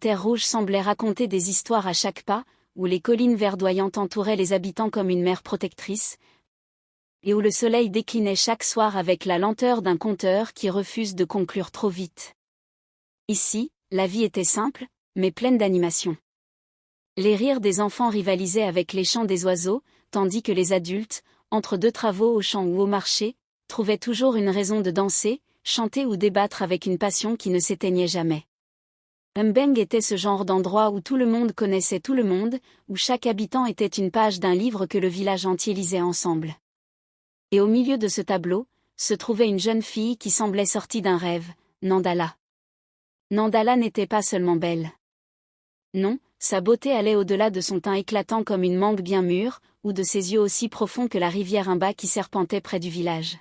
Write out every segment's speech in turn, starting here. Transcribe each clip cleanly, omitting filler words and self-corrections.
terre rouge semblait raconter des histoires à chaque pas, où les collines verdoyantes entouraient les habitants comme une mère protectrice, et où le soleil déclinait chaque soir avec la lenteur d'un conteur qui refuse de conclure trop vite. Ici, la vie était simple, mais pleine d'animation. Les rires des enfants rivalisaient avec les chants des oiseaux, tandis que les adultes, entre deux travaux au champ ou au marché, trouvaient toujours une raison de danser, chanter ou débattre avec une passion qui ne s'éteignait jamais. Mbeng était ce genre d'endroit où tout le monde connaissait tout le monde, où chaque habitant était une page d'un livre que le village entier lisait ensemble. Et au milieu de ce tableau, se trouvait une jeune fille qui semblait sortie d'un rêve, Nandala. Nandala n'était pas seulement belle. Non, sa beauté allait au-delà de son teint éclatant comme une mangue bien mûre, ou de ses yeux aussi profonds que la rivière Imba qui serpentait près du village.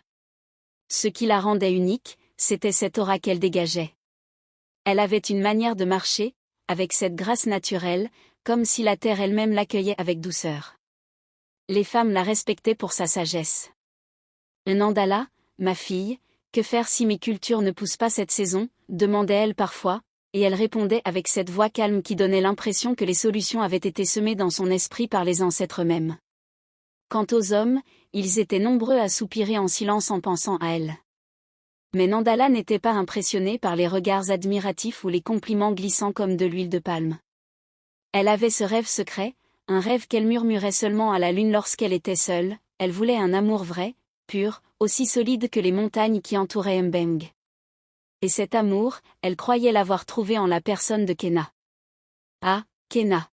Ce qui la rendait unique, c'était cette aura qu'elle dégageait. Elle avait une manière de marcher, avec cette grâce naturelle, comme si la terre elle-même l'accueillait avec douceur. Les femmes la respectaient pour sa sagesse. Nandala, ma fille, que faire si mes cultures ne poussent pas cette saison, demandait-elle parfois, et elle répondait avec cette voix calme qui donnait l'impression que les solutions avaient été semées dans son esprit par les ancêtres eux-mêmes. Quant aux hommes, ils étaient nombreux à soupirer en silence en pensant à elle. Mais Nandala n'était pas impressionnée par les regards admiratifs ou les compliments glissants comme de l'huile de palme. Elle avait ce rêve secret, un rêve qu'elle murmurait seulement à la lune lorsqu'elle était seule, elle voulait un amour vrai, pur, aussi solide que les montagnes qui entouraient Mbeng. Et cet amour, elle croyait l'avoir trouvé en la personne de Kena. Ah, Kena!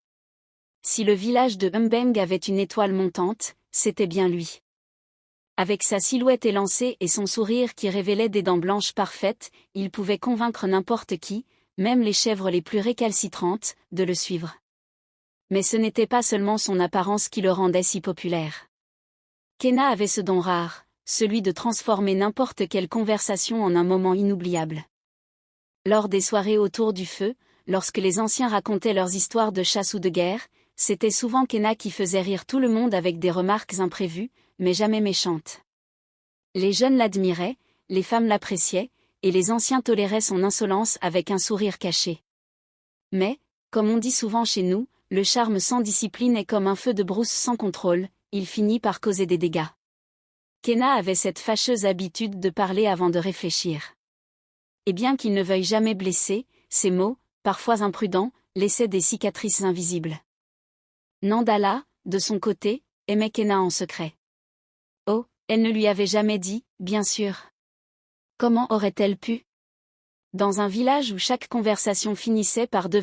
Si le village de Mbeng avait une étoile montante, c'était bien lui. Avec sa silhouette élancée et son sourire qui révélait des dents blanches parfaites, il pouvait convaincre n'importe qui, même les chèvres les plus récalcitrantes, de le suivre. Mais ce n'était pas seulement son apparence qui le rendait si populaire. Kena avait ce don rare, celui de transformer n'importe quelle conversation en un moment inoubliable. Lors des soirées autour du feu, lorsque les anciens racontaient leurs histoires de chasse ou de guerre, c'était souvent Kena qui faisait rire tout le monde avec des remarques imprévues, mais jamais méchantes. Les jeunes l'admiraient, les femmes l'appréciaient, et les anciens toléraient son insolence avec un sourire caché. Mais, comme on dit souvent chez nous, le charme sans discipline est comme un feu de brousse sans contrôle, il finit par causer des dégâts. Kena avait cette fâcheuse habitude de parler avant de réfléchir. Et bien qu'il ne veuille jamais blesser, ses mots, parfois imprudents, laissaient des cicatrices invisibles. Nandala, de son côté, aimait Kena en secret. Oh, elle ne lui avait jamais dit, bien sûr. Comment aurait-elle pu? Dans un village où chaque conversation finissait par devenir